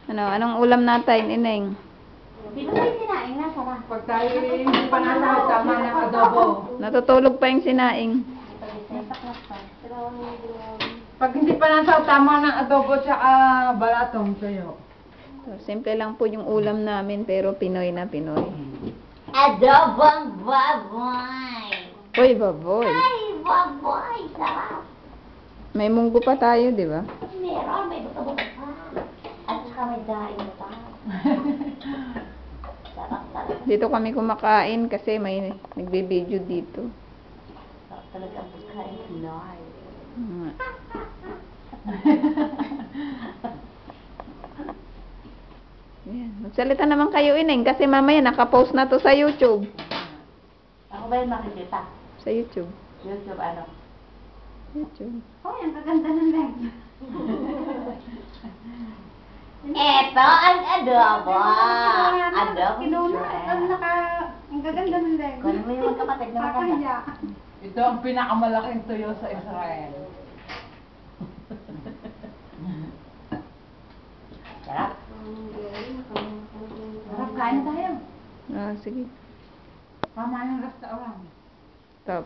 Ano, anong ulam natin, Ineng? Dito tayo sinaing na, sarap. Pag tayo hindi pa nasa tama ng adobo. Natutulog pa yung sinaing. Pag hindi pa nasa tama ng adobo tsaka balatong sayo. So, simple lang po yung ulam namin, pero Pinoy na Pinoy. Adobong baboy. Uy, baboy. Ay, baboy, sarap. May munggo pa tayo, di ba? Meron, may buto-buto pa. At saka may daing pa. Sarap talaga. Dito kami kumakain kasi may nagbe-video dito. Sarap talaga ang pagkain Pinoy. Mm. Yan. Magsalita naman kayo, Ineng, kasi mamaya nakapost na to sa YouTube. Ako ba yung makikita? Sa YouTube. YouTube ano? YouTube. Oh, ang kaganda ng leg. Ito ang adobo. Adobo shrimp. Ang gaganda ng leg. Kunin mo yung kapatid na maganda. Ito ang pinakamalaking tuyo sa Israel. Sarap. Sarap, kain tayo. Ah, sige. Tama yung restaurant. Stop.